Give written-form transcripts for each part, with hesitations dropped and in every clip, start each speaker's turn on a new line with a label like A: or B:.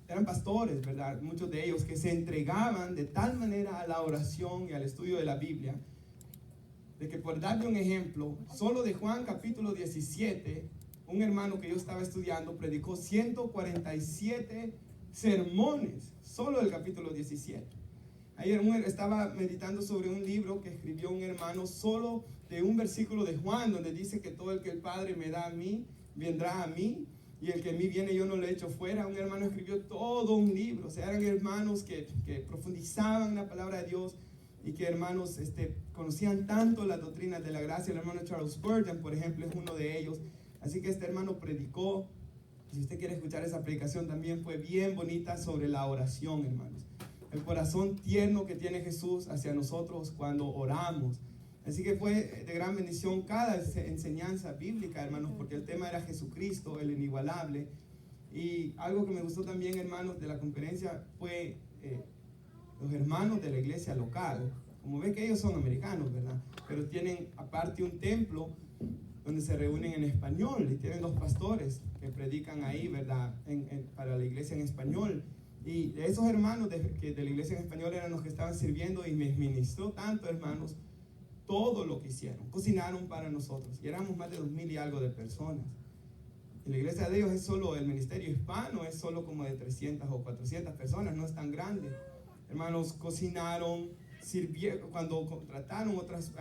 A: eran pastores, ¿verdad? Muchos de ellos que se entregaban de tal manera a la oración y al estudio de la Biblia, de que, por darle un ejemplo, solo de Juan capítulo 17, un hermano que yo estaba estudiando predicó 147 sermones, solo del capítulo 17. Ayer estaba meditando sobre un libro que escribió un hermano solo de un versículo de Juan, donde dice que todo el que el Padre me da a mí, vendrá a mí, y el que a mí viene yo no lo echo fuera. Un hermano escribió todo un libro. O sea, eran hermanos que profundizaban la palabra de Dios, y que hermanos conocían tanto las doctrinas de la gracia. El hermano Charles Spurgeon, por ejemplo, es uno de ellos. Así que este hermano predicó. Si usted quiere escuchar esa predicación, también fue bien bonita, sobre la oración, hermanos. El corazón tierno que tiene Jesús hacia nosotros cuando oramos. Así que fue de gran bendición cada enseñanza bíblica, hermanos, porque el tema era Jesucristo, el inigualable. Y algo que me gustó también, hermanos, de la conferencia fue los hermanos de la iglesia local. Como ven que ellos son americanos, ¿verdad? Pero tienen aparte un templo donde se reúnen en español, y tienen 2 pastores que predican ahí, ¿verdad? Para la iglesia en español. Y esos hermanos de la iglesia en español eran los que estaban sirviendo, y me ministró tanto, hermanos, todo lo que hicieron. Cocinaron para nosotros, y éramos más de 2,000 y algo de personas. Y la iglesia de ellos es solo, el ministerio hispano es solo como de 300 o 400 personas, no es tan grande. Hermanos, cocinaron, sirvieron. Cuando contrataron otras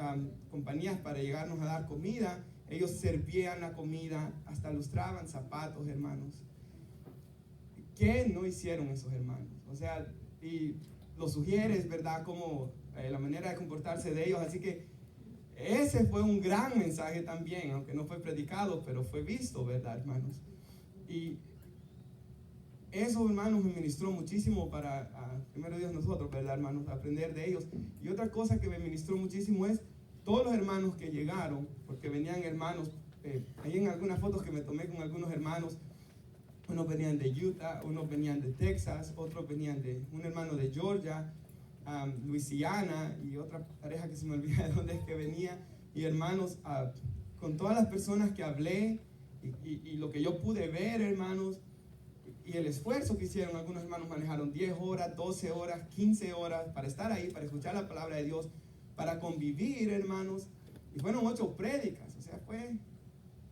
A: compañías para llegarnos a dar comida, ellos servían la comida, hasta lustraban zapatos, hermanos. ¿Qué no hicieron esos hermanos? O sea, y lo sugieres, ¿verdad? Como la manera de comportarse de ellos. Así que ese fue un gran mensaje también, aunque no fue predicado, pero fue visto, ¿verdad, hermanos? Y eso, hermanos, me ministró muchísimo para, primero Dios, nosotros, ¿verdad, hermanos? Aprender de ellos. Y otra cosa que me ministró muchísimo es todos los hermanos que llegaron, porque venían hermanos, ahí en algunas fotos que me tomé con algunos hermanos, unos venían de Utah, unos venían de Texas, otros venían un hermano de Georgia, Luisiana, y otra pareja que se me olvida de dónde es que venía. Y hermanos, con todas las personas que hablé, y lo que yo pude ver, hermanos, y el esfuerzo que hicieron, algunos hermanos manejaron 10 horas, 12 horas, 15 horas para estar ahí, para escuchar la palabra de Dios, para convivir, hermanos. Y fueron 8 prédicas, o sea, fue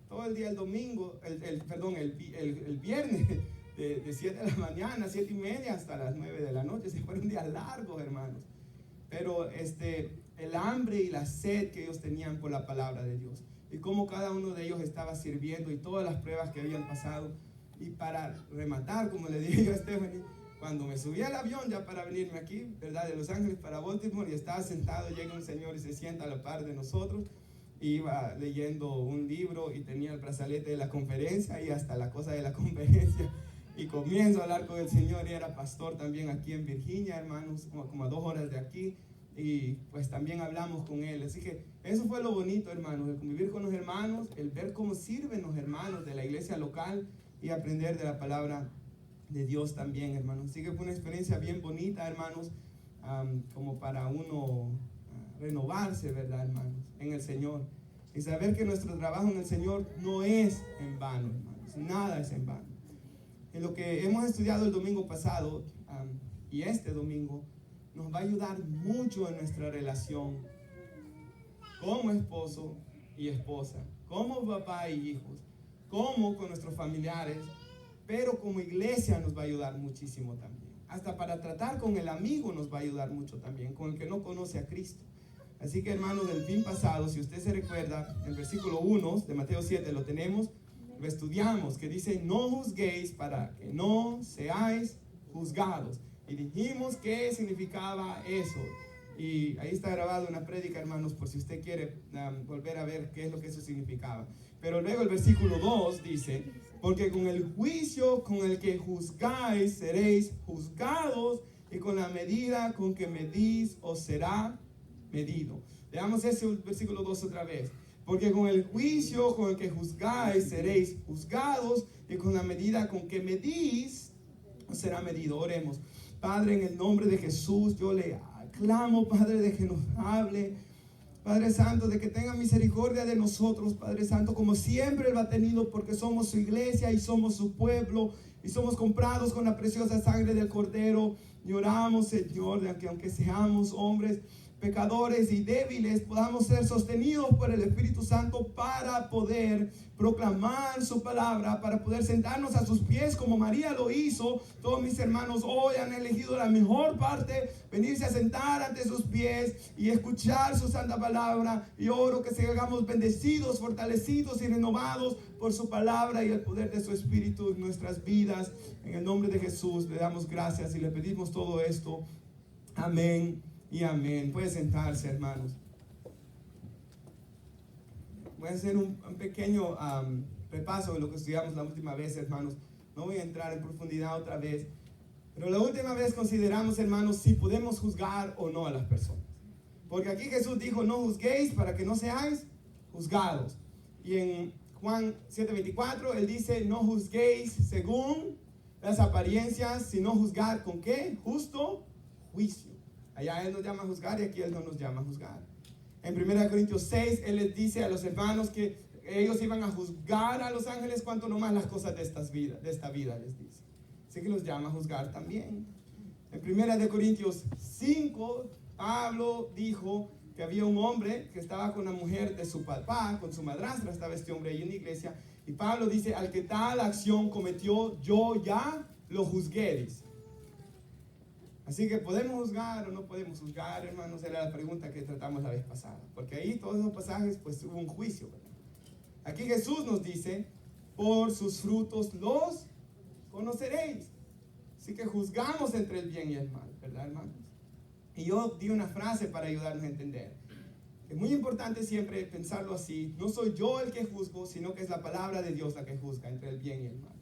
A: todo el día el domingo, el viernes, de 7 de la mañana, 7:30 hasta las 9 de la noche. Se fueron días largos, hermanos. Pero el hambre y la sed que ellos tenían por la palabra de Dios, y cómo cada uno de ellos estaba sirviendo, y todas las pruebas que habían pasado. Y para rematar, como le dije yo a Stephanie, cuando me subí al avión ya para venirme aquí, ¿verdad? De Los Ángeles para Baltimore, y estaba sentado, llega un señor y se sienta a la par de nosotros. Iba leyendo un libro y tenía el brazalete de la conferencia y hasta la cosa de la conferencia. Y comienzo a hablar con el Señor, y era pastor también aquí en Virginia, hermanos, como a 2 horas de aquí. Y pues también hablamos con él. Así que eso fue lo bonito, hermanos, el convivir con los hermanos, el ver cómo sirven los hermanos de la iglesia local, y aprender de la palabra de Dios también, hermanos. Así que fue una experiencia bien bonita, hermanos, como para uno renovarse, ¿verdad, hermanos? En el Señor. Y saber que nuestro trabajo en el Señor no es en vano, hermanos. Nada es en vano. En lo que hemos estudiado el domingo pasado, y este domingo, nos va a ayudar mucho en nuestra relación como esposo y esposa, como papá y hijos, como con nuestros familiares, pero como iglesia nos va a ayudar muchísimo también. Hasta para tratar con el amigo nos va a ayudar mucho también, con el que no conoce a Cristo. Así que, hermanos, del fin pasado, si usted se recuerda, el versículo 1 de Mateo 7 lo tenemos, lo estudiamos, que dice: no juzguéis para que no seáis juzgados. Y dijimos qué significaba eso. Y ahí está grabado una prédica, hermanos, por si usted quiere volver a ver qué es lo que eso significaba. Pero luego el versículo 2 dice: porque con el juicio con el que juzgáis seréis juzgados, y con la medida con que medís os será medido. Veamos ese versículo 2 otra vez. Porque con el juicio con el que juzgáis seréis juzgados, y con la medida con que medís os será medido. Oremos. Padre, en el nombre de Jesús, yo le clamo, Padre, de que nos hable, Padre Santo, de que tenga misericordia de nosotros, Padre Santo, como siempre lo ha tenido, porque somos su iglesia y somos su pueblo. y somos comprados con la preciosa sangre del Cordero. Y oramos, Señor, de que aunque seamos hombres pecadores y débiles, podamos ser sostenidos por el Espíritu Santo para poder proclamar su palabra, para poder sentarnos a sus pies como María lo hizo. Todos mis hermanos hoy han elegido la mejor parte, venirse a sentar ante sus pies y escuchar su santa palabra. Y oro que seamos bendecidos, fortalecidos y renovados por su palabra y el poder de su Espíritu en nuestras vidas. En el nombre de Jesús le damos gracias y le pedimos todo esto. Amén y amén. Puede sentarse, hermanos. Voy a hacer un pequeño repaso de lo que estudiamos la última vez, hermanos. No voy a entrar en profundidad otra vez, pero la última vez consideramos, hermanos, si podemos juzgar o no a las personas. Porque aquí Jesús dijo, no juzguéis para que no seáis juzgados. Y en Juan 7:24, Él dice, no juzguéis según las apariencias, sino juzgar con ¿qué? Justo juicio. Allá Él nos llama a juzgar y aquí Él no nos llama a juzgar. En 1 Corintios 6, Él les dice a los hermanos que ellos iban a juzgar a los ángeles, cuanto no más las cosas de esta vida, les dice. Así que los llama a juzgar también. En 1 Corintios 5, Pablo dijo que había un hombre que estaba con la mujer de su papá, con su madrastra, estaba este hombre ahí en la iglesia. Y Pablo dice, al que tal acción cometió, yo ya lo juzgué, dice. Así que ¿podemos juzgar o no podemos juzgar, hermanos? Era la pregunta que tratamos la vez pasada. Porque ahí todos esos pasajes, pues hubo un juicio, ¿verdad? Aquí Jesús nos dice, por sus frutos los conoceréis. Así que juzgamos entre el bien y el mal, ¿verdad, hermanos? Y yo di una frase para ayudarnos a entender. Es muy importante siempre pensarlo así. No soy yo el que juzgo, sino que es la palabra de Dios la que juzga entre el bien y el mal.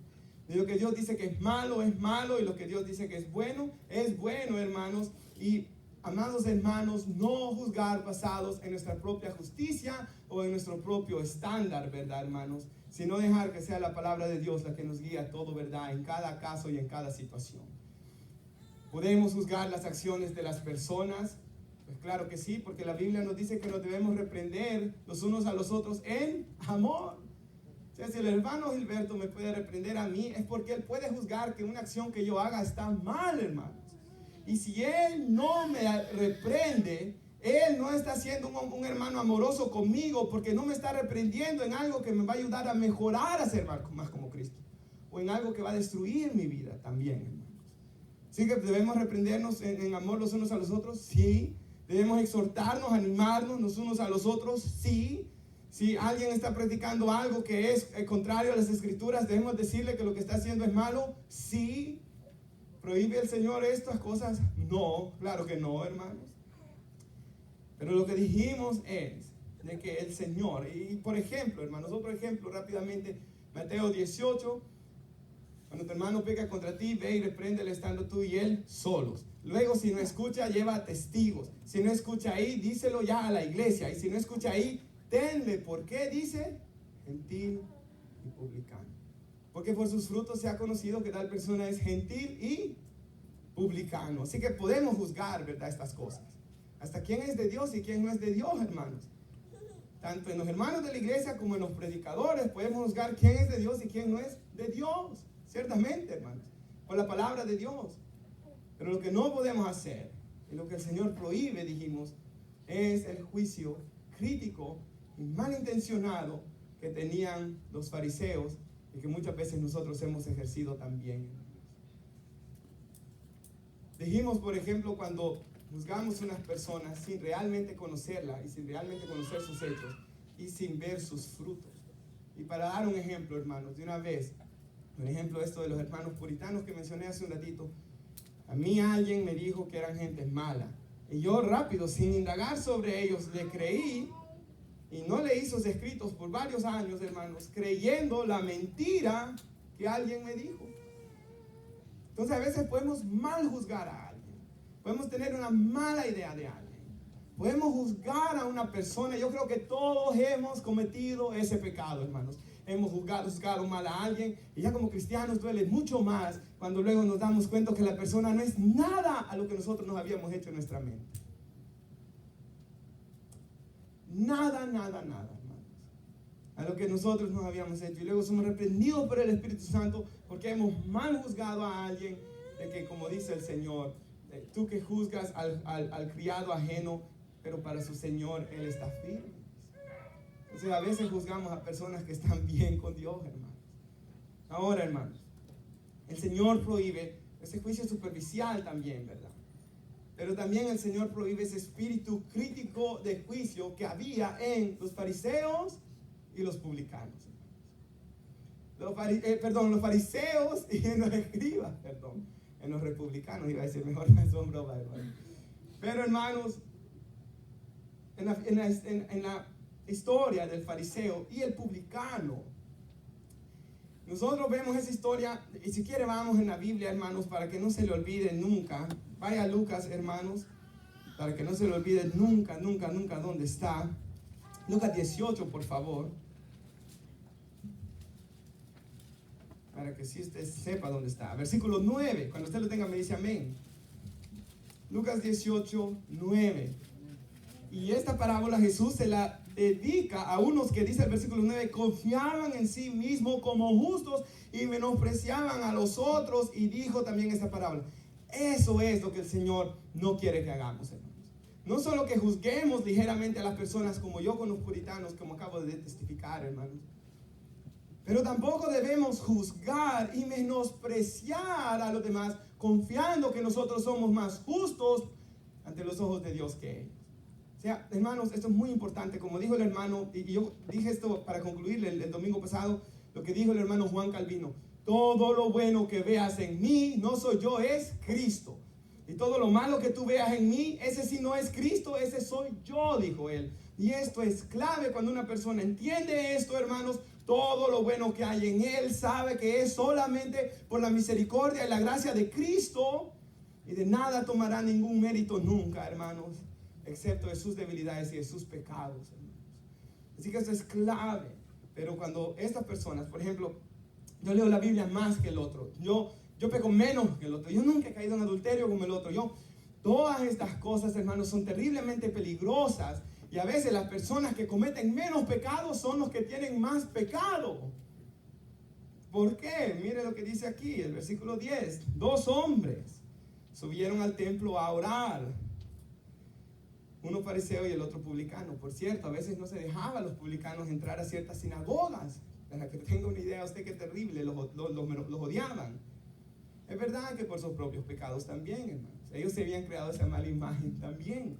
A: Y lo que Dios dice que es malo, y lo que Dios dice que es bueno, hermanos. Y, amados hermanos, no juzgar basados en nuestra propia justicia o en nuestro propio estándar, ¿verdad, hermanos? Sino dejar que sea la palabra de Dios la que nos guía a todo, ¿verdad? En cada caso y en cada situación. ¿Podemos juzgar las acciones de las personas? Pues claro que sí, porque la Biblia nos dice que nos debemos reprender los unos a los otros en amor. O sea, si el hermano Gilberto me puede reprender a mí, es porque él puede juzgar que una acción que yo haga está mal, hermanos. Y si él no me reprende, él no está siendo un hermano amoroso conmigo, porque no me está reprendiendo en algo que me va a ayudar a mejorar, a ser más como Cristo, o en algo que va a destruir mi vida también, hermanos. Así que debemos reprendernos en amor los unos a los otros, sí. Debemos exhortarnos, animarnos los unos a los otros, sí. Si alguien está practicando algo que es contrario a las Escrituras, debemos decirle que lo que está haciendo es malo, sí. ¿Prohíbe el Señor estas cosas? No, claro que no, hermanos. Pero lo que dijimos es de que el Señor, y por ejemplo, hermanos, otro ejemplo rápidamente, Mateo 18, cuando tu hermano peca contra ti, ve y repréndele estando tú y él solos. Luego, si no escucha, lleva a testigos. Si no escucha ahí, díselo ya a la iglesia. Y si no escucha ahí, tenle. ¿Por qué dice? Gentil y publicano. Porque por sus frutos se ha conocido que tal persona es gentil y publicano. Así que podemos juzgar, ¿verdad?, estas cosas. Hasta quién es de Dios y quién no es de Dios, hermanos. Tanto en los hermanos de la iglesia como en los predicadores podemos juzgar quién es de Dios y quién no es de Dios. Ciertamente, hermanos, por la palabra de Dios. Pero lo que no podemos hacer, y lo que el Señor prohíbe, dijimos, es el juicio crítico y malintencionado que tenían los fariseos y que muchas veces nosotros hemos ejercido también. Dijimos, por ejemplo, cuando juzgamos a unas personas sin realmente conocerla y sin realmente conocer sus hechos y sin ver sus frutos. Y para dar un ejemplo, hermanos, de una vez, un ejemplo esto de los hermanos puritanos que mencioné hace un ratito, a mí alguien me dijo que eran gente mala. Y yo rápido, sin indagar sobre ellos, le creí y no leí sus escritos por varios años, hermanos, creyendo la mentira que alguien me dijo. Entonces a veces podemos mal juzgar a alguien. Podemos tener una mala idea de alguien. Podemos juzgar a una persona. Yo creo que todos hemos cometido ese pecado, hermanos. Hemos juzgado mal a alguien. Y ya como cristianos duele mucho más cuando luego nos damos cuenta que la persona no es nada a lo que nosotros nos habíamos hecho en nuestra mente. Nada, hermanos. a lo que nosotros nos habíamos hecho. Y luego somos reprendidos por el Espíritu Santo porque hemos mal juzgado a alguien, de que, como dice el Señor, tú que juzgas al criado ajeno, pero para su Señor Él está firme. Entonces a veces juzgamos a personas que están bien con Dios, hermanos. Ahora, hermanos, el Señor prohíbe ese juicio superficial también, ¿verdad? Pero también el Señor prohíbe ese espíritu crítico de juicio que había en los fariseos y los publicanos. Los fariseos y en los escribas, en los republicanos, iba a decir, mejor me asombro, hermano. Pero, hermanos, en la historia del fariseo y el publicano, nosotros vemos esa historia, y si quiere vamos en la Biblia, hermanos, para que no se le olvide nunca. Vaya a Lucas, hermanos, para que no se le olvide nunca dónde está. Lucas 18, por favor. Para que si usted sepa dónde está. Versículo 9, cuando usted lo tenga me dice amén. Lucas 18, 9. Y esta parábola Jesús se la dedica a unos que, dice el versículo 9, confiaban en sí mismos como justos y menospreciaban a los otros. Y dijo también esta parábola. Eso es lo que el Señor no quiere que hagamos, hermanos. No solo que juzguemos ligeramente a las personas como yo con los puritanos, como acabo de testificar, hermanos. Pero tampoco debemos juzgar y menospreciar a los demás, confiando que nosotros somos más justos ante los ojos de Dios que ellos. O sea, hermanos, esto es muy importante. Como dijo el hermano, y yo dije esto para concluir el domingo pasado, lo que dijo el hermano Juan Calvino: todo lo bueno que veas en mí, no soy yo, es Cristo. Y todo lo malo que tú veas en mí, ese sí no es Cristo, ese soy yo, dijo él. Y esto es clave cuando una persona entiende esto, hermanos. Todo lo bueno que hay en él, sabe que es solamente por la misericordia y la gracia de Cristo. Y de nada tomará ningún mérito nunca, hermanos, excepto de sus debilidades y de sus pecados, hermanos. Así que esto es clave. Pero cuando estas personas, por ejemplo, yo leo la Biblia más que el otro, yo peco menos que el otro, yo nunca he caído en adulterio como el otro, todas estas cosas, hermanos, son terriblemente peligrosas. Y a veces las personas que cometen menos pecados son los que tienen más pecado. ¿Por qué? Mire lo que dice aquí, el versículo 10. 2 hombres subieron al templo a orar. Uno fariseo y el otro publicano. Por cierto, a veces no se dejaba a los publicanos entrar a ciertas sinagogas. Para que tenga una idea usted qué terrible, los odiaban. Es verdad que por sus propios pecados también, hermanos. Ellos se habían creado esa mala imagen también.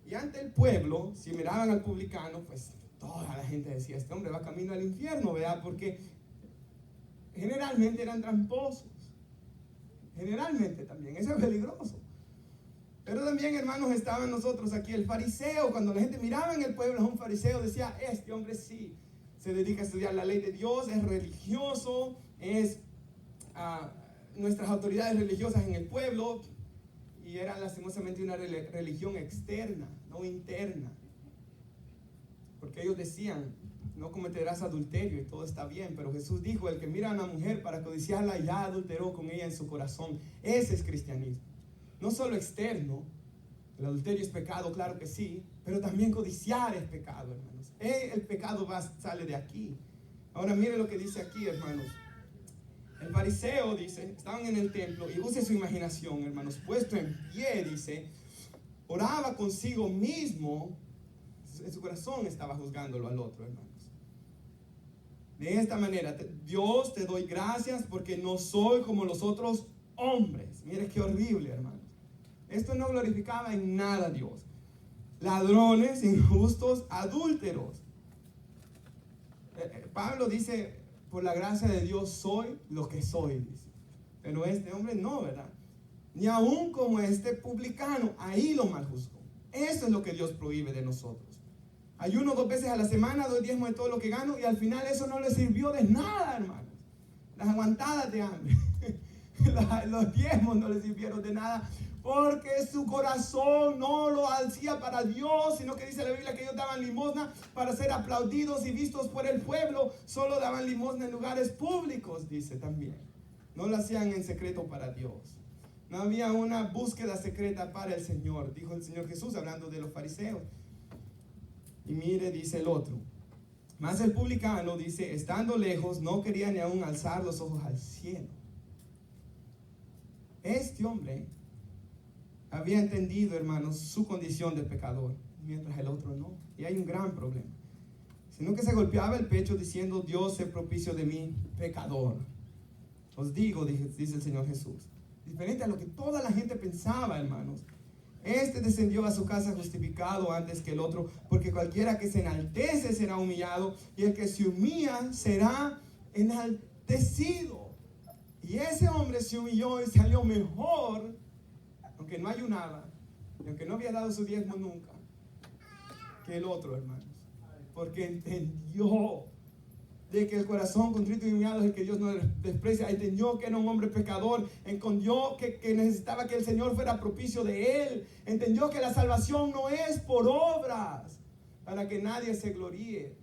A: Y ante el pueblo, si miraban al publicano, pues toda la gente decía, este hombre va camino al infierno, ¿verdad? Porque generalmente eran tramposos. Generalmente también, eso es peligroso. Pero también, hermanos, estaban nosotros aquí, el fariseo. Cuando la gente miraba en el pueblo a un fariseo, decía, este hombre sí se dedica a estudiar la ley de Dios, es religioso, es nuestras autoridades religiosas en el pueblo. Y era lastimosamente una religión externa, no interna. Porque ellos decían, no cometerás adulterio y todo está bien. Pero Jesús dijo, el que mira a una mujer para codiciarla ya adulteró con ella en su corazón. Ese es cristianismo. No solo externo, el adulterio es pecado, claro que sí, pero también codiciar es pecado, hermanos. El pecado sale de aquí. Ahora mire lo que dice aquí, hermanos. El fariseo, dice, estaban en el templo, y use su imaginación, hermanos, puesto en pie, dice, oraba consigo mismo, en su corazón estaba juzgándolo al otro, hermanos. De esta manera, Dios, te doy gracias porque no soy como los otros hombres. Mire qué horrible, hermanos. Esto no glorificaba en nada a Dios. Ladrones, injustos, adúlteros. Pablo dice, por la gracia de Dios soy lo que soy, dice. Pero este hombre no, ¿verdad? Ni aún como este publicano, ahí lo maljuzgó. Eso es lo que Dios prohíbe de nosotros. Ayuno 2 veces a la semana, doy diezmo de todo lo que gano, y al final eso no le sirvió de nada, hermanos. Las aguantadas de hambre, los diezmos no le sirvieron de nada, porque su corazón no lo hacía para Dios, sino que dice la Biblia que ellos daban limosna para ser aplaudidos y vistos por el pueblo. Solo daban limosna en lugares públicos, dice también. No lo hacían en secreto para Dios. No había una búsqueda secreta para el Señor, dijo el Señor Jesús hablando de los fariseos. Y mire, dice el otro, Mas el publicano, dice, estando lejos, no quería ni aún alzar los ojos al cielo. Este hombre había entendido, hermanos, su condición de pecador, mientras el otro no. Y hay un gran problema. Sino que se golpeaba el pecho diciendo, Dios, sé propicio de mí, pecador. Os digo, dice el Señor Jesús, diferente a lo que toda la gente pensaba, hermanos. Este descendió a su casa justificado antes que el otro, porque cualquiera que se enaltece será humillado, y el que se humilla será enaltecido. Y ese hombre se humilló y salió mejor, aunque no ayunaba, y aunque no había dado su diezmo nunca, que el otro, hermanos. Porque entendió de que el corazón contrito y humillado es el que Dios no desprecia. Entendió que era un hombre pecador. Entendió que necesitaba que el Señor fuera propicio de él. Entendió que la salvación no es por obras, para que nadie se gloríe,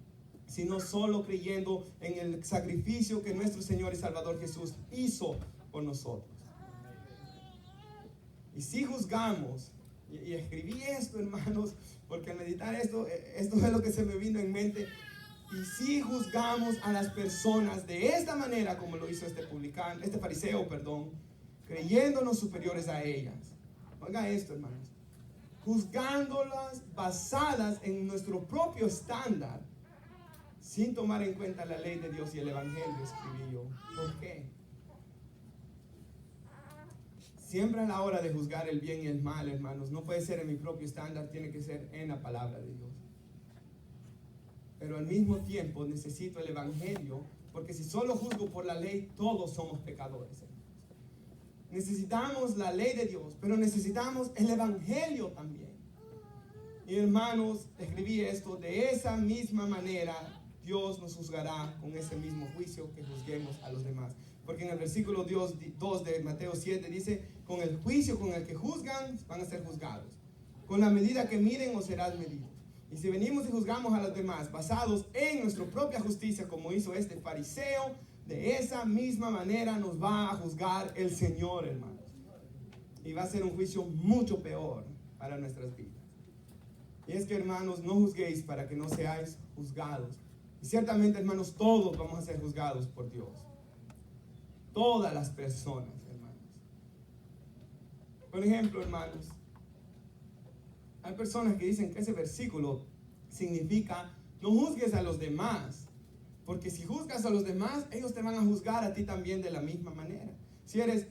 A: sino solo creyendo en el sacrificio que nuestro Señor y Salvador Jesús hizo por nosotros. Y si juzgamos, y escribí esto, hermanos, porque al meditar esto es lo que se me vino en mente. Y si juzgamos a las personas de esta manera, como lo hizo este fariseo, creyéndonos superiores a ellas. Oiga esto, hermanos. Juzgándolas basadas en nuestro propio estándar, sin tomar en cuenta la ley de Dios y el evangelio, escribí yo. ¿Por qué? Siempre a la hora de juzgar el bien y el mal, hermanos, no puede ser en mi propio estándar, tiene que ser en la palabra de Dios. Pero al mismo tiempo necesito el evangelio, porque si solo juzgo por la ley, todos somos pecadores, hermanos. Necesitamos la ley de Dios, pero necesitamos el evangelio también. Y hermanos, escribí esto, de esa misma manera Dios nos juzgará con ese mismo juicio que juzguemos a los demás. Porque en el versículo 2 de Mateo 7 dice, con el juicio con el que juzgan van a ser juzgados. Con la medida que miden os serán medidos. Y si venimos y juzgamos a los demás basados en nuestra propia justicia, como hizo este fariseo, de esa misma manera nos va a juzgar el Señor, hermanos. Y va a ser un juicio mucho peor para nuestras vidas. Y es que, hermanos, no juzguéis para que no seáis juzgados. Y ciertamente, hermanos, todos vamos a ser juzgados por Dios. Todas las personas, hermanos. Por ejemplo, hermanos, hay personas que dicen que ese versículo significa no juzgues a los demás, porque si juzgas a los demás, ellos te van a juzgar a ti también de la misma manera. Si eres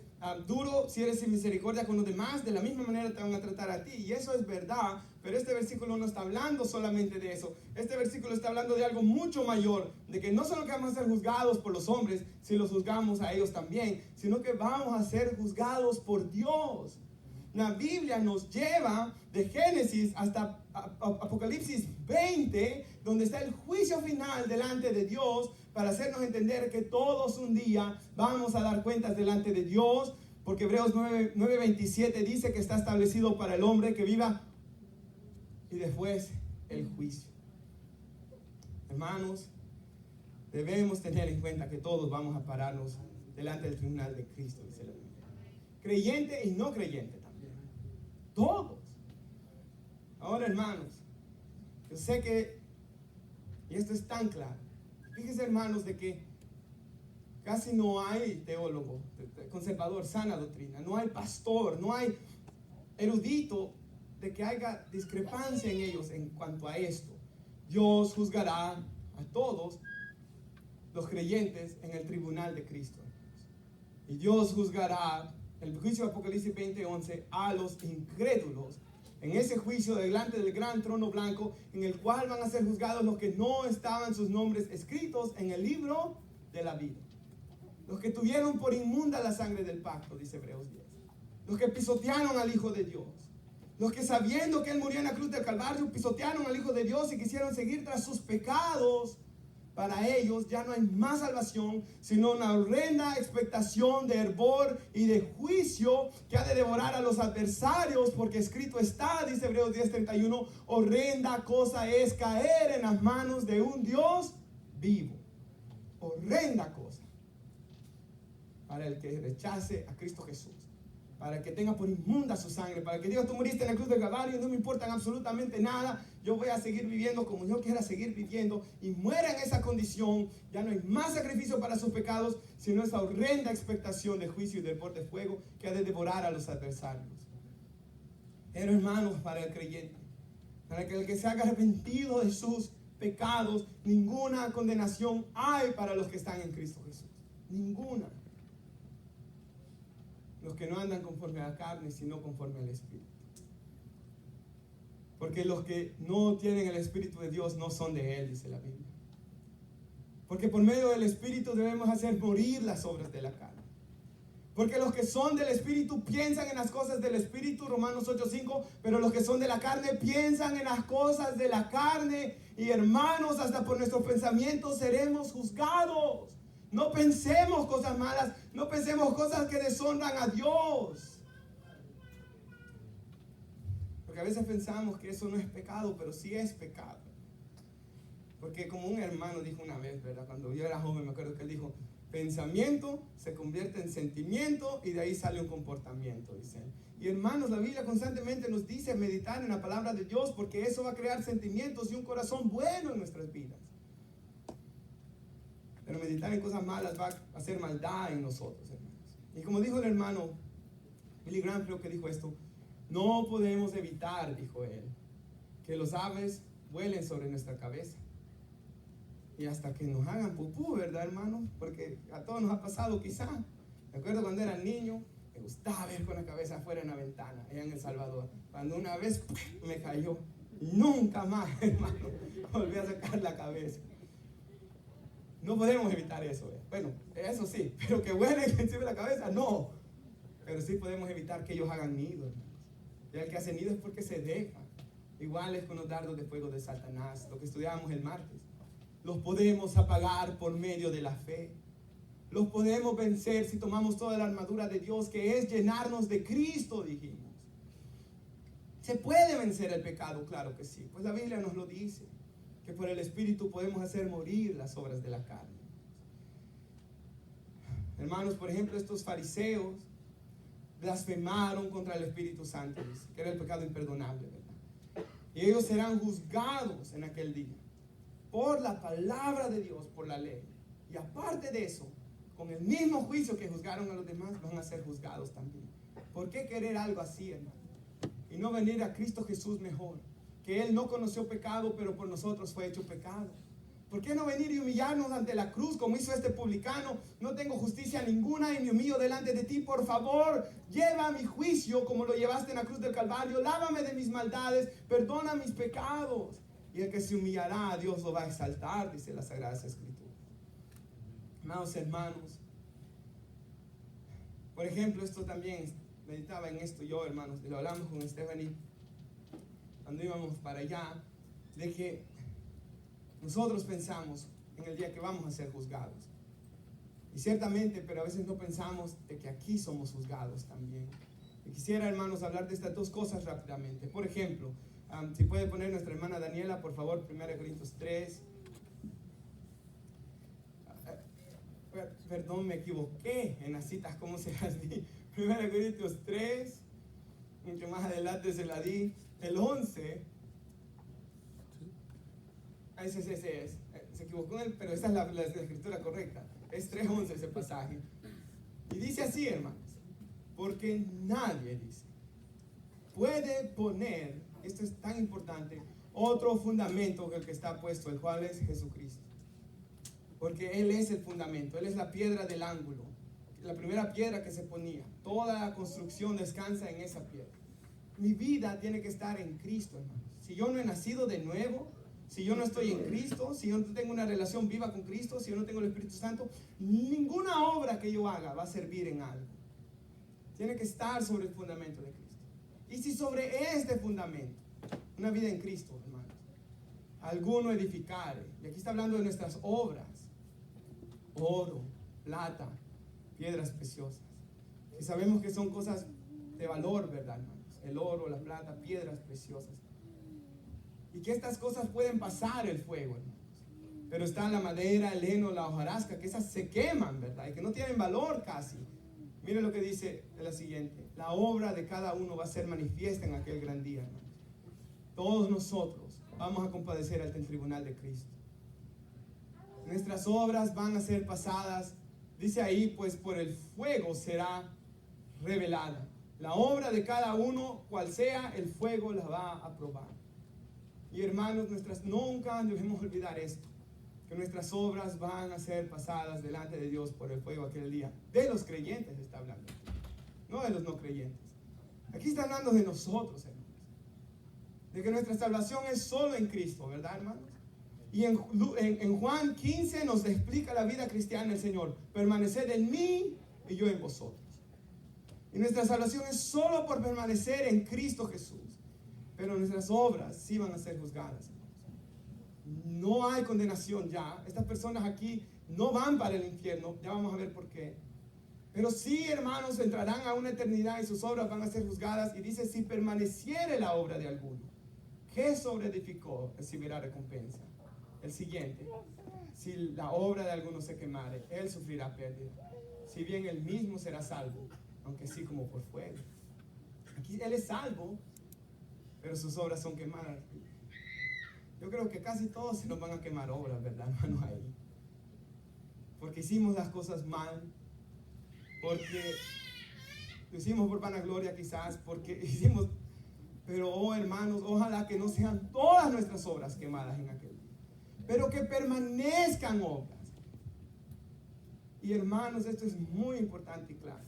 A: duro, si eres sin misericordia con los demás, de la misma manera te van a tratar a ti. Y eso es verdad, pero este versículo no está hablando solamente de eso. Este versículo está hablando de algo mucho mayor, de que no solo que vamos a ser juzgados por los hombres, si los juzgamos a ellos también, sino que vamos a ser juzgados por Dios. La Biblia nos lleva de Génesis hasta Apocalipsis 20, donde está el juicio final delante de Dios, para hacernos entender que todos un día vamos a dar cuentas delante de Dios, porque Hebreos 9:27 dice que está establecido para el hombre que viva, y después el juicio. Hermanos, debemos tener en cuenta que todos vamos a pararnos delante del tribunal de Cristo, dice la Biblia. Creyente y no creyente también. Todos. Ahora, hermanos, yo sé que, y esto es tan claro, fíjense, hermanos, de que casi no hay teólogo, conservador, sana doctrina, no hay pastor, no hay erudito, de que haya discrepancia en ellos en cuanto a esto. Dios juzgará a todos los creyentes en el tribunal de Cristo. Y Dios juzgará, el juicio de Apocalipsis 20:11, a los incrédulos en ese juicio delante del gran trono blanco, en el cual van a ser juzgados los que no estaban sus nombres escritos en el libro de la vida. Los que tuvieron por inmunda la sangre del pacto, dice Hebreos 10. Los que pisotearon al Hijo de Dios. Los que, sabiendo que Él murió en la cruz del Calvario, pisotearon al Hijo de Dios y quisieron seguir tras sus pecados. Para ellos ya no hay más salvación, sino una horrenda expectación de hervor y de juicio que ha de devorar a los adversarios, porque escrito está, dice Hebreos 10:31, horrenda cosa es caer en las manos de un Dios vivo. Horrenda cosa para el que rechace a Cristo Jesús, para que tenga por inmunda su sangre, para que diga, tú moriste en la cruz del Calvario, no me importan absolutamente nada, yo voy a seguir viviendo como yo quiera seguir viviendo, y muera en esa condición. Ya no hay más sacrificio para sus pecados, sino esa horrenda expectación de juicio y de fuego que ha de devorar a los adversarios. Pero hermanos, para el creyente, para que el que se haya arrepentido de sus pecados, ninguna condenación hay para los que están en Cristo Jesús. Ninguna. Los que no andan conforme a la carne, sino conforme al Espíritu. Porque los que no tienen el Espíritu de Dios no son de Él, dice la Biblia. Porque por medio del Espíritu debemos hacer morir las obras de la carne. Porque los que son del Espíritu piensan en las cosas del Espíritu, Romanos 8:5, pero los que son de la carne piensan en las cosas de la carne. Y hermanos, hasta por nuestros pensamientos seremos juzgados. No pensemos cosas malas, no pensemos cosas que deshonran a Dios. Porque a veces pensamos que eso no es pecado, pero sí es pecado. Porque como un hermano dijo una vez, ¿verdad? Cuando yo era joven, me acuerdo que él dijo, pensamiento se convierte en sentimiento y de ahí sale un comportamiento, dice él. Y hermanos, la Biblia constantemente nos dice meditar en la palabra de Dios, porque eso va a crear sentimientos y un corazón bueno en nuestras vidas. Pero meditar en cosas malas va a hacer maldad en nosotros, hermanos. Y como dijo el hermano Billy Graham, creo que dijo esto, no podemos evitar, dijo él, que los aves vuelen sobre nuestra cabeza. Y hasta que nos hagan pupú, ¿verdad, hermano? Porque a todos nos ha pasado quizá. Me acuerdo cuando era niño, me gustaba ver con la cabeza afuera en la ventana, allá en El Salvador. Cuando una vez me cayó, nunca más, hermano, volví a sacar la cabeza. No podemos evitar eso. Bueno, eso sí, pero que vuelen encima de la cabeza, no. Pero sí podemos evitar que ellos hagan nido, hermanos. Y el que hace nido es porque se deja. Igual es con los dardos de fuego de Satanás, lo que estudiábamos el martes. Los podemos apagar por medio de la fe. Los podemos vencer si tomamos toda la armadura de Dios, que es llenarnos de Cristo, dijimos. ¿Se puede vencer el pecado? Claro que sí. Pues la Biblia nos lo dice, que por el Espíritu podemos hacer morir las obras de la carne. Hermanos, por ejemplo, estos fariseos blasfemaron contra el Espíritu Santo, que era el pecado imperdonable, ¿verdad? Y ellos serán juzgados en aquel día por la palabra de Dios, por la ley. Y aparte de eso, con el mismo juicio que juzgaron a los demás, van a ser juzgados también. ¿Por qué querer algo así, hermano? Y no venir a Cristo Jesús mejor, que Él no conoció pecado, pero por nosotros fue hecho pecado. ¿Por qué no venir y humillarnos ante la cruz como hizo este publicano? No tengo justicia ninguna y me humillo delante de ti. Por favor, lleva mi juicio como lo llevaste en la cruz del Calvario. Lávame de mis maldades, perdona mis pecados. Y el que se humillará a Dios lo va a exaltar, dice la Sagrada Escritura. Amados hermanos, por ejemplo, esto también, meditaba en esto yo, hermanos, y lo hablamos con Stephanie cuando íbamos para allá, de que nosotros pensamos en el día que vamos a ser juzgados. Y ciertamente, pero a veces no pensamos de que aquí somos juzgados también. Y quisiera, hermanos, hablar de estas dos cosas rápidamente. Por ejemplo, si puede poner nuestra hermana Daniela, por favor, 1 Corintios 3. Perdón, me equivoqué en las citas, ¿cómo se las di? 1 Corintios 3, mucho más adelante se la di. El 11. Ese es. Se equivocó, pero esa es la escritura correcta. Es 3:11 ese pasaje. Y dice así, hermanos, porque nadie, dice, puede poner, esto es tan importante, otro fundamento que el que está puesto, el cual es Jesucristo. Porque Él es el fundamento, Él es la piedra del ángulo, la primera piedra que se ponía. Toda la construcción descansa en esa piedra. Mi vida tiene que estar en Cristo, hermanos. Si yo no he nacido de nuevo, si yo no estoy en Cristo, si yo no tengo una relación viva con Cristo, si yo no tengo el Espíritu Santo, ninguna obra que yo haga va a servir en algo. Tiene que estar sobre el fundamento de Cristo. Y si sobre este fundamento, una vida en Cristo, hermanos, alguno edificare, y aquí está hablando de nuestras obras, oro, plata, piedras preciosas, y sabemos que son cosas de valor, ¿verdad, hermanos? El oro, la plata, piedras preciosas. Y que estas cosas pueden pasar el fuego, hermanos. Pero está la madera, el heno, la hojarasca, que esas se queman, ¿verdad? Y que no tienen valor casi. Mire lo que dice la siguiente: la obra de cada uno va a ser manifiesta en aquel gran día, hermanos. Todos nosotros vamos a compadecer ante el tribunal de Cristo. Nuestras obras van a ser pasadas, dice ahí, pues por el fuego será revelada. La obra de cada uno, cual sea, el fuego la va a probar. Y hermanos, nunca debemos olvidar esto, que nuestras obras van a ser pasadas delante de Dios por el fuego aquel día. De los creyentes está hablando, no de los no creyentes. Aquí está hablando de nosotros, hermanos. De que nuestra salvación es solo en Cristo, ¿verdad, hermanos? Y en Juan 15 nos explica la vida cristiana el Señor: permaneced en mí y yo en vosotros. Y nuestra salvación es solo por permanecer en Cristo Jesús. Pero nuestras obras sí van a ser juzgadas, hermanos. No hay condenación ya. Estas personas aquí no van para el infierno. Ya vamos a ver por qué. Pero sí, hermanos, entrarán a una eternidad y sus obras van a ser juzgadas. Y dice: si permaneciere la obra de alguno que sobreedificó, recibirá recompensa. El siguiente: si la obra de alguno se quemare, él sufrirá pérdida. Si bien él mismo será salvo, aunque sí como por fuego. Aquí él es salvo, pero sus obras son quemadas. Yo creo que casi todos se nos van a quemar obras, ¿verdad, hermanos? Ahí. Porque hicimos las cosas mal, porque lo hicimos por vanagloria quizás, porque hicimos... Pero, oh hermanos, ojalá que no sean todas nuestras obras quemadas en aquel día, pero que permanezcan obras. Y hermanos, esto es muy importante y claro.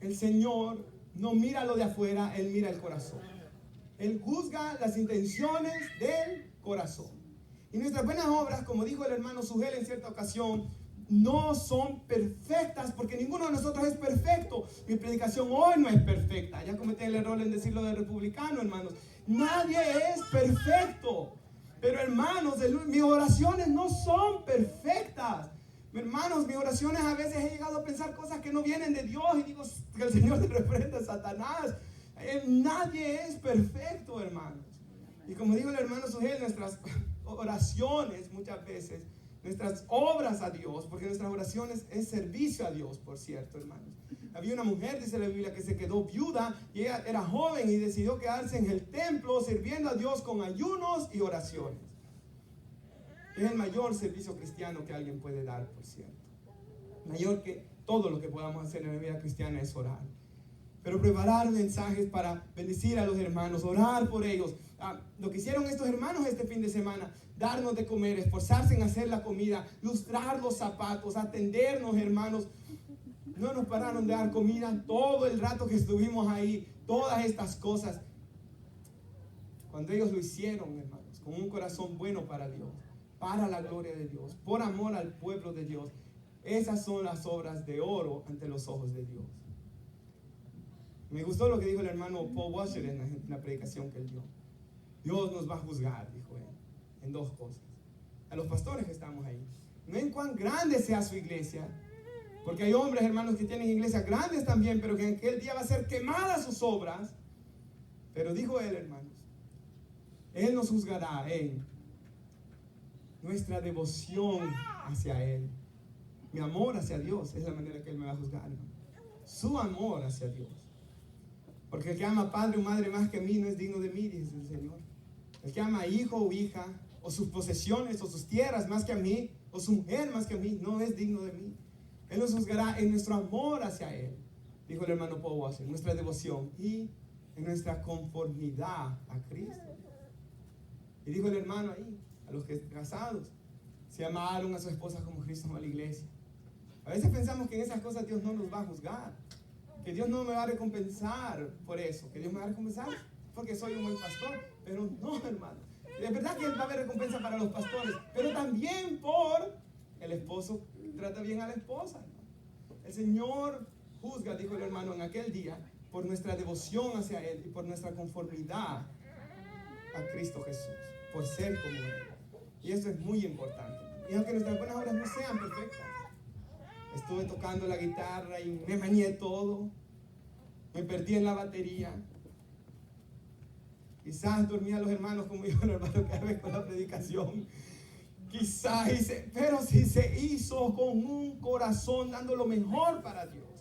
A: El Señor no mira lo de afuera, Él mira el corazón. Él juzga las intenciones del corazón. Y nuestras buenas obras, como dijo el hermano Sugel en cierta ocasión, no son perfectas, porque ninguno de nosotros es perfecto. Mi predicación hoy no es perfecta. Ya cometí el error en decirlo de republicano, hermanos. Nadie es perfecto. Pero hermanos, mis oraciones no son perfectas. Hermanos, mis oraciones a veces he llegado a pensar cosas que no vienen de Dios y digo que el Señor te reprenda a Satanás. Nadie es perfecto, hermanos. Y como dijo el hermano Sugel, nuestras oraciones muchas veces, nuestras obras a Dios, porque nuestras oraciones es servicio a Dios, por cierto, hermanos. Había una mujer, dice la Biblia, que se quedó viuda y ella era joven y decidió quedarse en el templo sirviendo a Dios con ayunos y oraciones. Es el mayor servicio cristiano que alguien puede dar, por cierto. Mayor que todo lo que podamos hacer en la vida cristiana es orar. Pero preparar mensajes para bendecir a los hermanos, orar por ellos. Lo que hicieron estos hermanos este fin de semana: darnos de comer, esforzarse en hacer la comida, lustrar los zapatos, atendernos, hermanos. No nos pararon de dar comida todo el rato que estuvimos ahí, todas estas cosas. Cuando ellos lo hicieron, hermanos, con un corazón bueno para Dios, para la gloria de Dios, por amor al pueblo de Dios, esas son las obras de oro ante los ojos de Dios. Me gustó lo que dijo el hermano Paul Washer en la predicación que él dio. Dios nos va a juzgar, dijo él, en dos cosas. A los pastores que estamos ahí, no en cuán grande sea su iglesia, porque hay hombres, hermanos, que tienen iglesias grandes también, pero que en aquel día va a ser quemadas sus obras. Pero dijo él, hermanos, Él nos juzgará en nuestra devoción hacia Él. Mi amor hacia Dios es la manera que Él me va a juzgar, hermano. Su amor hacia Dios. Porque el que ama a padre o madre más que a mí no es digno de mí, dice el Señor. El que ama a hijo o hija, o sus posesiones, o sus tierras más que a mí, o su mujer más que a mí, no es digno de mí. Él nos juzgará en nuestro amor hacia Él, dijo el hermano Paul Washer, en nuestra devoción y en nuestra conformidad a Cristo. Y dijo el hermano ahí, a los que casados, se amaron a su esposa como Cristo amó a la iglesia. A veces pensamos que en esas cosas Dios no nos va a juzgar, que Dios no me va a recompensar por eso, que Dios me va a recompensar porque soy un buen pastor. Pero no, hermano. Es verdad que va a haber recompensa para los pastores, pero también por el esposo que trata bien a la esposa, hermano. El Señor juzga, dijo el hermano, en aquel día por nuestra devoción hacia Él y por nuestra conformidad a Cristo Jesús, por ser como Él. Y eso es muy importante. Y aunque nuestras buenas obras no sean perfectas, estuve tocando la guitarra y me manié todo, me perdí en la batería. Quizás dormía los hermanos como dijo el hermano Carlos con la predicación. Quizás pero si se hizo con un corazón dando lo mejor para Dios.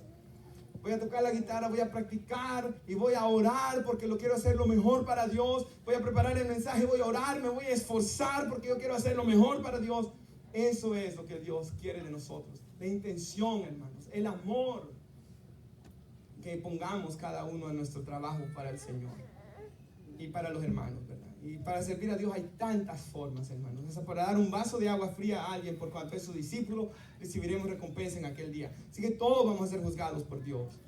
A: voy a tocar la guitarra, voy a practicar y voy a orar porque lo quiero hacer lo mejor para Dios. Voy a preparar el mensaje, voy a orar, me voy a esforzar porque yo quiero hacer lo mejor para Dios. Eso es lo que Dios quiere de nosotros. La intención, hermanos, el amor que pongamos cada uno en nuestro trabajo para el Señor y para los hermanos, ¿verdad? Y para servir a Dios hay tantas formas, hermanos. O sea, para dar un vaso de agua fría a alguien por cuanto es su discípulo, recibiremos recompensa en aquel día. Así que todos vamos a ser juzgados por Dios.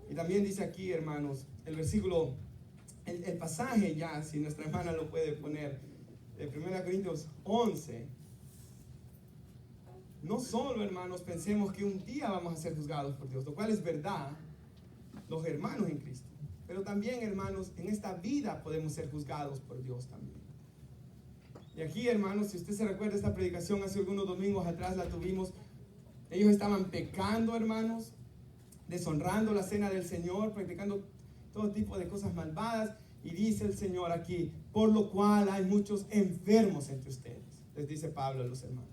A: Y también dice aquí, hermanos, el versículo, el pasaje ya, si nuestra hermana lo puede poner, de 1 Corintios 11. No solo, hermanos, pensemos que un día vamos a ser juzgados por Dios, lo cual es verdad, los hermanos en Cristo. Pero también, hermanos, en esta vida podemos ser juzgados por Dios también. Y aquí, hermanos, si usted se recuerda esta predicación hace algunos domingos atrás la tuvimos. Ellos estaban pecando, hermanos, deshonrando la cena del Señor, practicando todo tipo de cosas malvadas. Y dice el Señor aquí, por lo cual hay muchos enfermos entre ustedes, les dice Pablo a los hermanos.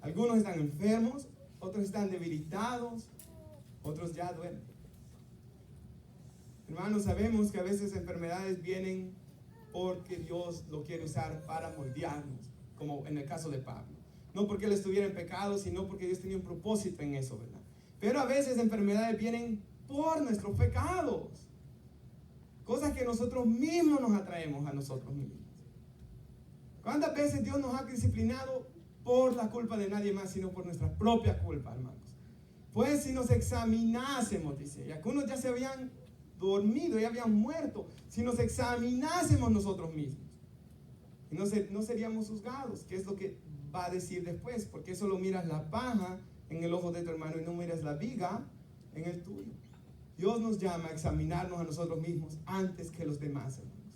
A: Algunos están enfermos, otros están debilitados, otros ya duermen. Hermanos, sabemos que a veces enfermedades vienen porque Dios lo quiere usar para moldearnos, como en el caso de Pablo. No porque él estuviera en pecado, sino porque Dios tenía un propósito en eso, ¿verdad? Pero a veces enfermedades vienen por nuestros pecados. Cosas que nosotros mismos nos atraemos a nosotros mismos. ¿Cuántas veces Dios nos ha disciplinado por la culpa de nadie más, sino por nuestra propia culpa, hermanos? Pues si nos examinásemos, dice, y algunos ya se habían dormido, ya habían muerto, si nos examinásemos nosotros mismos, y no seríamos juzgados, que es lo que va a decir después, porque solo miras la paja en el ojo de tu hermano y no miras la viga en el tuyo. Dios nos llama a examinarnos a nosotros mismos antes que los demás, hermanos.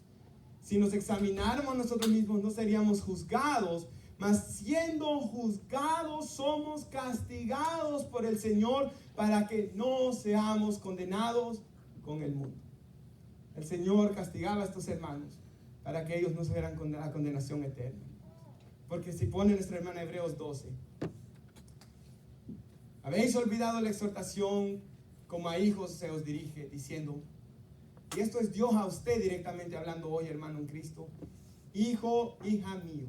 A: Si nos examináramos a nosotros mismos, no seríamos juzgados, mas siendo juzgados somos castigados por el Señor para que no seamos condenados con el mundo. El Señor castigaba a estos hermanos para que ellos no se vieran con la condenación eterna. Porque si pone nuestra hermana Hebreos 12, habéis olvidado la exhortación como a hijos se os dirige, diciendo, y esto es Dios a usted directamente hablando hoy, hermano en Cristo, hijo, hija mío,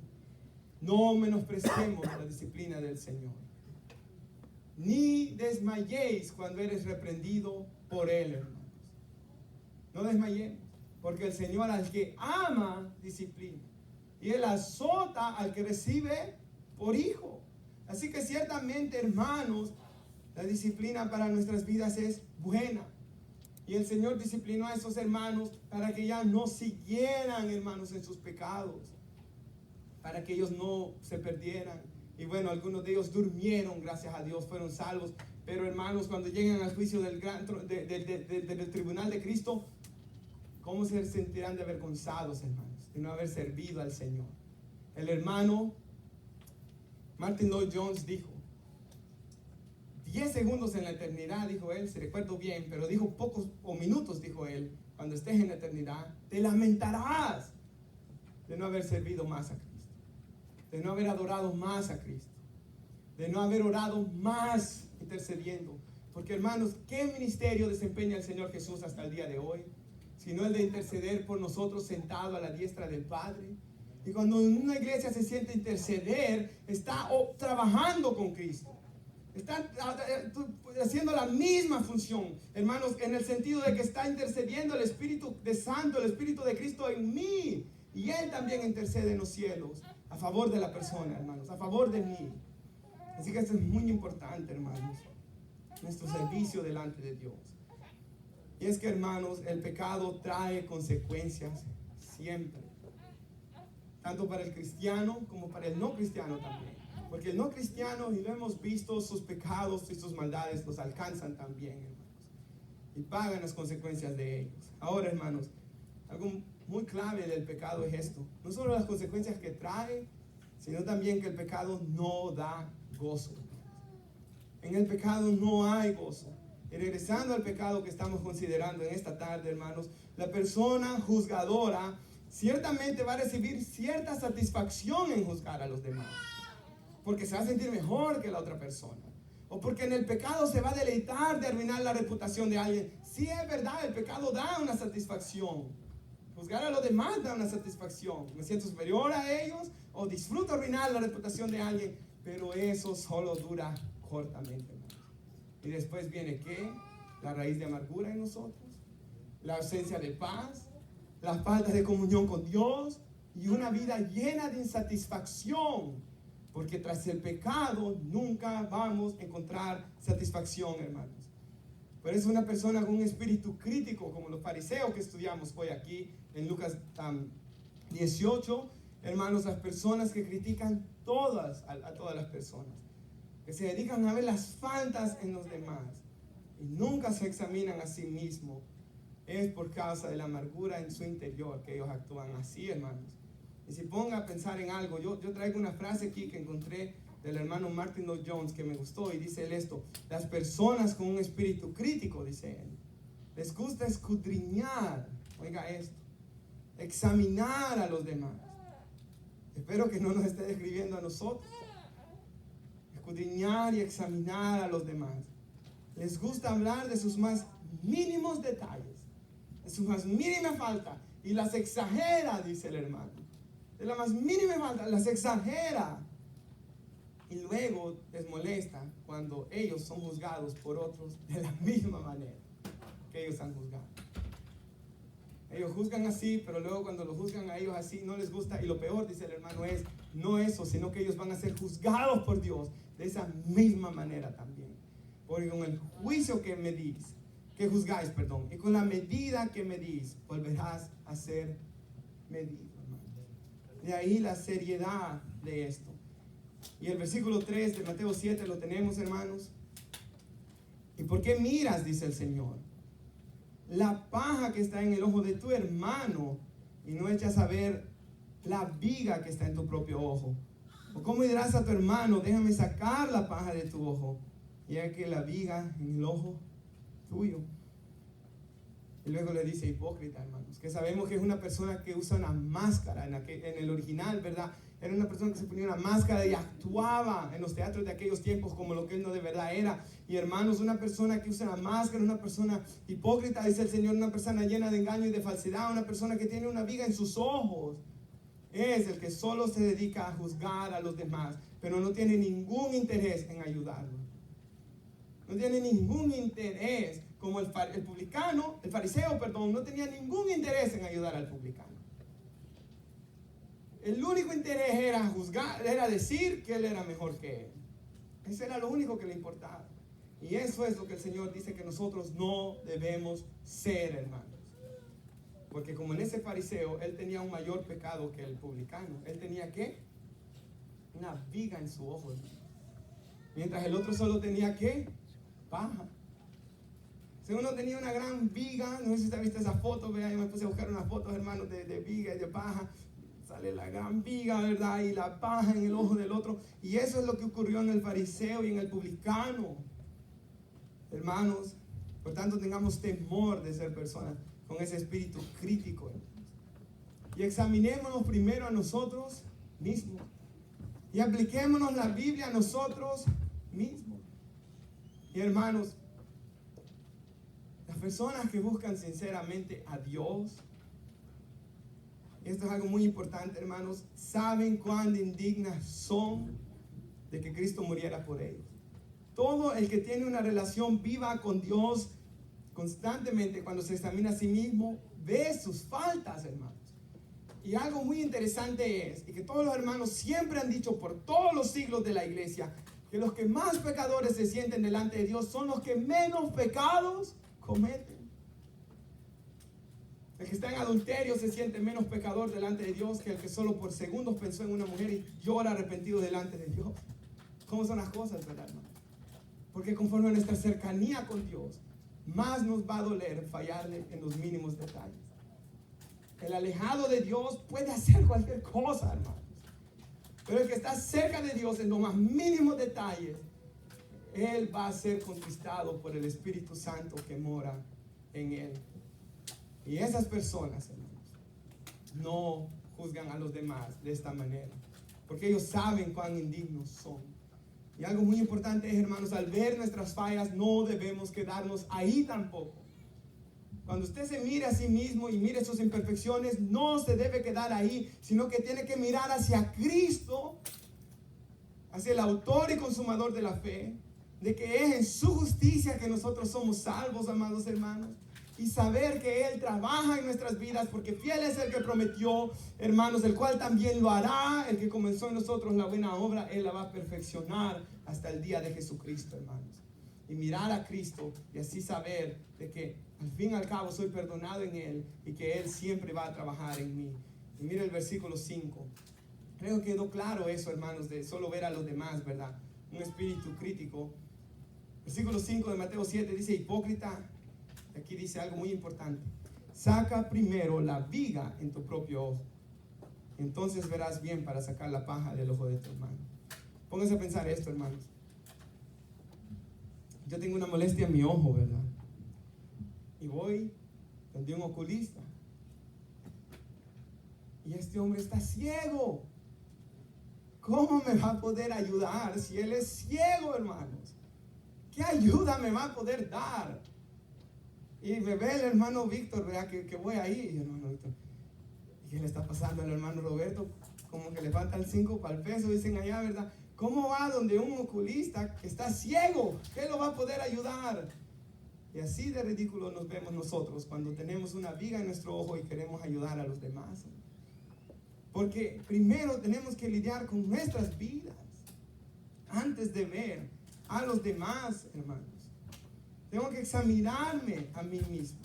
A: no menospreciemos la disciplina del Señor, ni desmayéis cuando eres reprendido por Él, hermanos. No desmayemos, porque el Señor al que ama disciplina, y Él azota al que recibe por hijo. Así que ciertamente, hermanos, la disciplina para nuestras vidas es buena. Y el Señor disciplinó a esos hermanos para que ya no siguieran, hermanos, en sus pecados, para que ellos no se perdieran. Y bueno, algunos de ellos durmieron, gracias a Dios, fueron salvos. Pero hermanos, cuando lleguen al juicio del tribunal de Cristo, ¿cómo se sentirán de avergonzados, hermanos, de no haber servido al Señor? El hermano Martin Lloyd Jones dijo, 10 segundos en la eternidad, dijo él, si recuerdo bien, pero dijo pocos o minutos, dijo él, cuando estés en la eternidad, te lamentarás de no haber servido más a Cristo, de no haber adorado más a Cristo, de no haber orado más intercediendo. Porque hermanos, ¿qué ministerio desempeña el Señor Jesús hasta el día de hoy? Sino el de interceder por nosotros sentado a la diestra del Padre. Y cuando en una iglesia se siente interceder, está trabajando con Cristo. Está haciendo la misma función, hermanos, en el sentido de que está intercediendo el Espíritu de Santo, el Espíritu de Cristo en mí. Y Él también intercede en los cielos a favor de la persona, hermanos, a favor de mí. Así que esto es muy importante, hermanos, nuestro servicio delante de Dios. Y es que, hermanos, el pecado trae consecuencias siempre, tanto para el cristiano como para el no cristiano también. Porque el no cristiano, y lo hemos visto, sus pecados y sus maldades los alcanzan también, hermanos, y pagan las consecuencias de ellos. Ahora, hermanos, algo muy clave del pecado es esto: no solo las consecuencias que trae, sino también que el pecado no da gozo. En el pecado no hay gozo. Y regresando al pecado que estamos considerando en esta tarde, hermanos, la persona juzgadora ciertamente va a recibir cierta satisfacción en juzgar a los demás, porque se va a sentir mejor que la otra persona, O porque en el pecado se va a deleitar de arruinar la reputación de alguien. Sí, es verdad, el pecado da una satisfacción. Juzgar a los demás da una satisfacción. Me siento superior a ellos o disfruto arruinar la reputación de alguien. Pero eso solo dura cortamente, hermanos. Y después viene ¿qué? La raíz de amargura en nosotros, la ausencia de paz, la falta de comunión con Dios y una vida llena de insatisfacción. Porque tras el pecado nunca vamos a encontrar satisfacción, hermanos. Por eso una persona con un espíritu crítico, como los fariseos que estudiamos hoy aquí en Lucas 18, hermanos, las personas que critican a todas las personas, que se dedican a ver las faltas en los demás y nunca se examinan a sí mismos, es por causa de la amargura en su interior que ellos actúan así, hermanos. Y si ponga a pensar en algo, yo traigo una frase aquí que encontré del hermano Martin Lloyd Jones que me gustó y dice él esto: las personas con un espíritu crítico, dice él, les gusta escudriñar, oiga esto, examinar a los demás. Espero que no nos esté describiendo a nosotros. Escudriñar y examinar a los demás. Les gusta hablar de sus más mínimos detalles, de sus más mínimas faltas, y las exagera, dice el hermano. De la más mínima falta, las exagera. Y luego les molesta cuando ellos son juzgados por otros de la misma manera que ellos han juzgado. Ellos juzgan así, pero luego cuando lo juzgan a ellos así no les gusta. Y lo peor, dice el hermano, es no eso, sino que ellos van a ser juzgados por Dios de esa misma manera también. Porque con el juicio que medís, que juzgáis, perdón, y con la medida que medís, volverás a ser medido. De ahí la seriedad de esto. Y el versículo 3 de Mateo 7 lo tenemos, hermanos. ¿Y por qué miras, dice el Señor, la paja que está en el ojo de tu hermano y no echas a ver la viga que está en tu propio ojo? ¿O cómo dirás a tu hermano, déjame sacar la paja de tu ojo, y hay que la viga en el ojo tuyo? Y luego le dice hipócrita, hermanos, que sabemos que es una persona que usa una máscara. En el original, ¿verdad? Era una persona que se ponía una máscara y actuaba en los teatros de aquellos tiempos como lo que él no de verdad era. Y hermanos, una persona que usa una máscara, una persona hipócrita, dice el Señor, una persona llena de engaño y de falsedad, una persona que tiene una viga en sus ojos, es el que solo se dedica a juzgar a los demás, pero no tiene ningún interés en ayudarlos. No tiene ningún interés. Como el fariseo, no tenía ningún interés en ayudar al publicano. El único interés era juzgar, era decir que él era mejor que él. Eso era lo único que le importaba. Y eso es lo que el Señor dice que nosotros no debemos ser, hermanos. Porque como en ese fariseo, él tenía un mayor pecado que el publicano. Él tenía ¿qué? Una viga en su ojo, hermano. Mientras el otro solo tenía ¿qué? Paja. Si uno tenía una gran viga, no sé si usted ha visto esa foto, vea, yo me puse a buscar unas fotos, hermanos, de viga y de paja. Sale la gran viga, ¿verdad? Y la paja en el ojo del otro. Y eso es lo que ocurrió en el fariseo y en el publicano. Hermanos, por tanto tengamos temor de ser personas con ese espíritu crítico, hermanos. Y examinémonos primero a nosotros mismos. Y apliquémonos la Biblia a nosotros mismos. Y hermanos, las personas que buscan sinceramente a Dios, y esto es algo muy importante, hermanos, saben cuán indignas son de que Cristo muriera por ellos. Todo el que tiene una relación viva con Dios constantemente, cuando se examina a sí mismo, ve sus faltas, hermanos. Y algo muy interesante es, y que todos los hermanos siempre han dicho por todos los siglos de la iglesia, que los que más pecadores se sienten delante de Dios son los que menos pecados cometen. El que está en adulterio se siente menos pecador delante de Dios que el que solo por segundos pensó en una mujer y llora arrepentido delante de Dios. ¿Cómo son las cosas, verdad, hermano? Porque conforme a nuestra cercanía con Dios, más nos va a doler fallarle en los mínimos detalles. El alejado de Dios puede hacer cualquier cosa, hermanos. Pero el que está cerca de Dios en los más mínimos detalles, él va a ser conquistado por el Espíritu Santo que mora en él. Y esas personas, hermanos, no juzgan a los demás de esta manera, porque ellos saben cuán indignos son. Y algo muy importante es, hermanos, al ver nuestras fallas, no debemos quedarnos ahí tampoco. Cuando usted se mire a sí mismo y mire sus imperfecciones, no se debe quedar ahí, sino que tiene que mirar hacia Cristo, hacia el autor y consumador de la fe, de que es en su justicia que nosotros somos salvos, amados hermanos, y saber que Él trabaja en nuestras vidas, porque fiel es el que prometió, hermanos, el cual también lo hará. El que comenzó en nosotros la buena obra, Él la va a perfeccionar hasta el día de Jesucristo, hermanos. Y mirar a Cristo y así saber de que al fin y al cabo soy perdonado en Él y que Él siempre va a trabajar en mí. Y mire el versículo 5. Creo que quedó claro eso, hermanos, de solo ver a los demás, ¿verdad? Un espíritu crítico. Versículo 5 de Mateo 7 dice: hipócrita. Aquí dice algo muy importante: saca primero la viga en tu propio ojo, entonces verás bien para sacar la paja del ojo de tu hermano. Pónganse a pensar esto, hermanos. Yo tengo una molestia en mi ojo, ¿verdad? Y voy donde un oculista. Y este hombre está ciego. ¿Cómo me va a poder ayudar si él es ciego, hermanos? ¿Qué ayuda me va a poder dar? Y me ve el hermano Víctor, ¿verdad? Que voy ahí. Y hermano Víctor, ¿y qué le está pasando al hermano Roberto? Como que le faltan 5 para el peso, dicen allá, ¿verdad? ¿Cómo va donde un oculista que está ciego? ¿Qué lo va a poder ayudar? Y así de ridículo nos vemos nosotros cuando tenemos una viga en nuestro ojo y queremos ayudar a los demás. Porque primero tenemos que lidiar con nuestras vidas antes de ver a los demás, hermanos. Tengo que examinarme a mí mismo.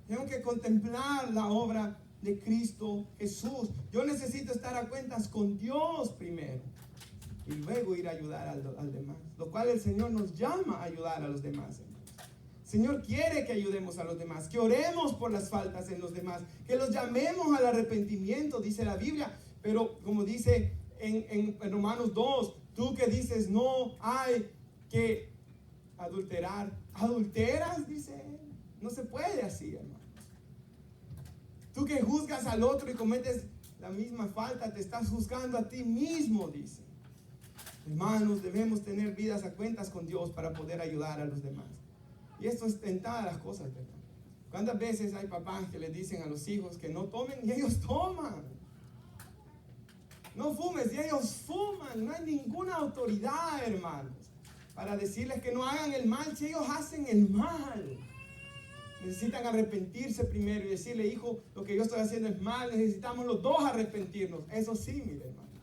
A: Tengo que contemplar la obra de Cristo Jesús. Yo necesito estar a cuentas con Dios primero y luego ir a ayudar al demás. Lo cual el Señor nos llama a ayudar a los demás, hermanos. El Señor quiere que ayudemos a los demás, que oremos por las faltas en los demás, que los llamemos al arrepentimiento, dice la Biblia. Pero como dice en Romanos 2, tú que dices no hay que adulterar, ¿adulteras? Dice él. No se puede así, hermano. Tú que juzgas al otro y cometes la misma falta, te estás juzgando a ti mismo, dice. Hermanos, debemos tener vidas a cuentas con Dios para poder ayudar a los demás. Y esto es en todas las cosas, ¿verdad? ¿Cuántas veces hay papás que les dicen a los hijos que no tomen y ellos toman? No fumes y ellos fuman. No hay ninguna autoridad, hermanos, para decirles que no hagan el mal si ellos hacen el mal. Necesitan arrepentirse primero y decirle: hijo, lo que yo estoy haciendo es mal. Necesitamos los dos arrepentirnos. Eso sí, mire, hermanos.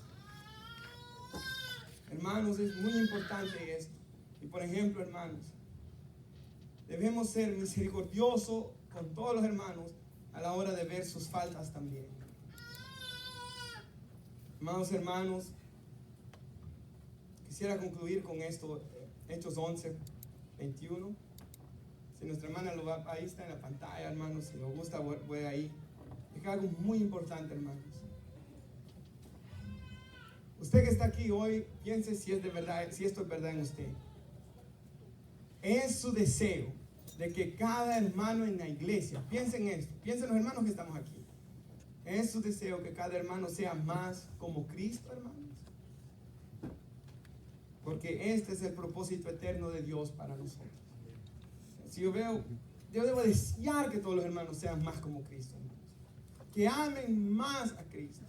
A: Hermanos, es muy importante esto. Y por ejemplo, hermanos, debemos ser misericordiosos con todos los hermanos a la hora de ver sus faltas también. Amados hermanos, quisiera concluir con esto. Hechos 11, 21. Si nuestra hermana lo va, ahí está en la pantalla, hermanos. Si lo gusta, voy ahí. Es algo muy importante, hermanos. Usted que está aquí hoy, piense si es de verdad, si esto es verdad en usted. Es su deseo de que cada hermano en la iglesia, piensen en esto, piensen los hermanos que estamos aquí. Es su deseo que cada hermano sea más como Cristo, hermanos. Porque este es el propósito eterno de Dios para nosotros. Si yo debo desear que todos los hermanos sean más como Cristo, hermanos. Que amen más a Cristo.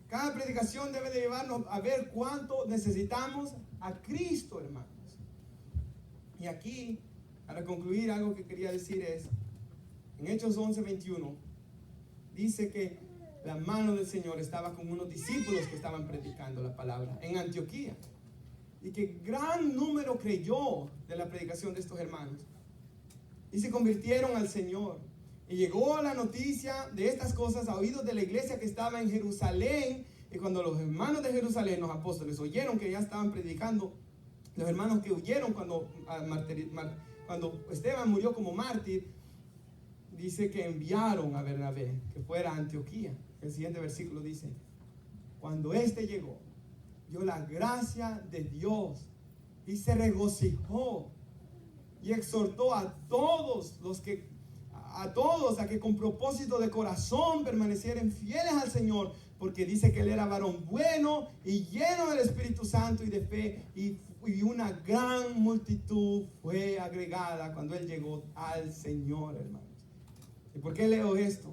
A: Cada predicación debe de llevarnos a ver cuánto necesitamos a Cristo, hermanos. Y aquí, para concluir, algo que quería decir es, en Hechos 11, 21, dice que la mano del Señor estaba con unos discípulos que estaban predicando la palabra en Antioquía. Y que gran número creyó de la predicación de estos hermanos. Y se convirtieron al Señor. Y llegó la noticia de estas cosas a oídos de la iglesia que estaba en Jerusalén. Y cuando los hermanos de Jerusalén, los apóstoles, oyeron que ya estaban predicando, los hermanos que huyeron cuando Esteban murió como mártir, dice que enviaron a Bernabé que fuera a Antioquía. El siguiente versículo dice: cuando éste llegó, vio la gracia de Dios y se regocijó y exhortó a todos a que con propósito de corazón permanecieran fieles al Señor, porque dice que él era varón bueno y lleno del Espíritu Santo y de fe, y una gran multitud fue agregada cuando él llegó al Señor, hermanos. ¿Y por qué leo esto?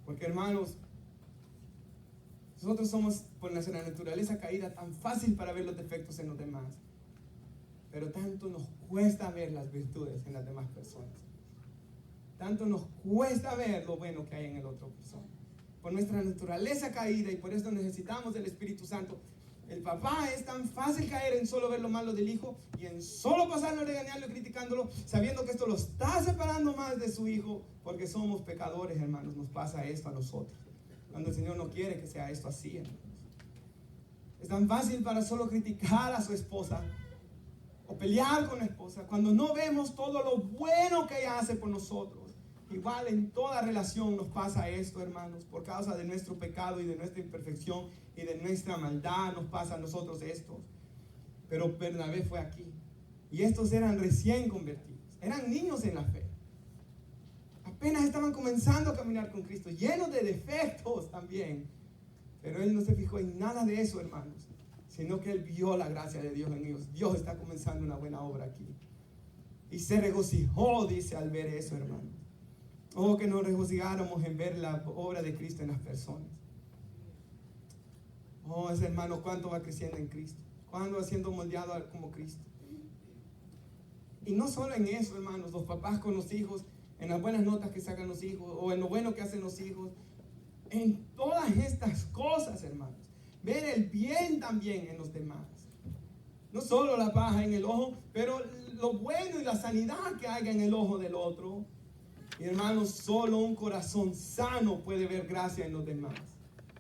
A: Porque, hermanos, nosotros somos, por nuestra naturaleza caída, tan fácil para ver los defectos en los demás, pero tanto nos cuesta ver las virtudes en las demás personas. Tanto nos cuesta ver lo bueno que hay en el otro persona. Por nuestra naturaleza caída, y por eso necesitamos del Espíritu Santo. El papá es tan fácil caer en solo ver lo malo del hijo y en solo pasarlo regañarlo y criticándolo, sabiendo que esto lo está separando más de su hijo, porque somos pecadores, hermanos. Nos pasa esto a nosotros, cuando el Señor no quiere que sea esto así, hermanos. Es tan fácil para solo criticar a su esposa o pelear con la esposa, cuando no vemos todo lo bueno que ella hace por nosotros. Igual en toda relación nos pasa esto, hermanos, por causa de nuestro pecado y de nuestra imperfección y de nuestra maldad nos pasa a nosotros esto. Pero Bernabé fue aquí, y estos eran recién convertidos, eran niños en la fe, apenas estaban comenzando a caminar con Cristo, llenos de defectos también, pero él no se fijó en nada de eso, hermanos, sino que él vio la gracia de Dios en ellos. Dios está comenzando una buena obra aquí, y se regocijó, dice, al ver eso, hermanos. Oh, que nos regocijáramos en ver la obra de Cristo en las personas. Oh, ese hermano, cuánto va creciendo en Cristo, cuánto va siendo moldeado como Cristo. Y no solo en eso, hermanos, los papás con los hijos, en las buenas notas que sacan los hijos, o en lo bueno que hacen los hijos, en todas estas cosas, hermanos, ver el bien también en los demás. No solo la paja en el ojo, pero lo bueno y la sanidad que haya en el ojo del otro. Y, hermanos, solo un corazón sano puede ver gracia en los demás.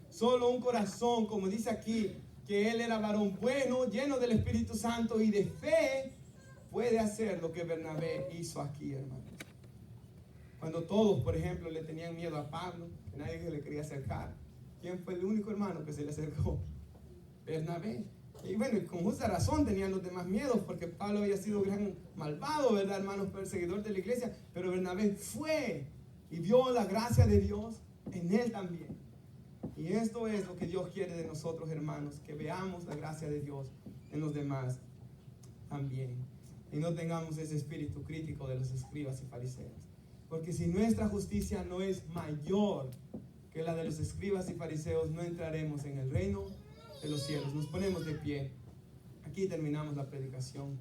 A: Solo un corazón, como dice aquí, que él era varón bueno, lleno del Espíritu Santo y de fe, puede hacer lo que Bernabé hizo aquí, hermanos. Cuando todos, por ejemplo, le tenían miedo a Pablo, que nadie se le quería acercar, ¿quién fue el único hermano que se le acercó? Bernabé. Y bueno, y con justa razón tenían los demás miedos, porque Pablo había sido gran malvado, ¿verdad, hermanos? Perseguidor de la iglesia. Pero Bernabé fue y vio la gracia de Dios en él también. Y esto es lo que Dios quiere de nosotros, hermanos, que veamos la gracia de Dios en los demás también. Y no tengamos ese espíritu crítico de los escribas y fariseos. Porque si nuestra justicia no es mayor que la de los escribas y fariseos, no entraremos en el reino de los cielos. Nos ponemos de pie. Aquí terminamos la predicación.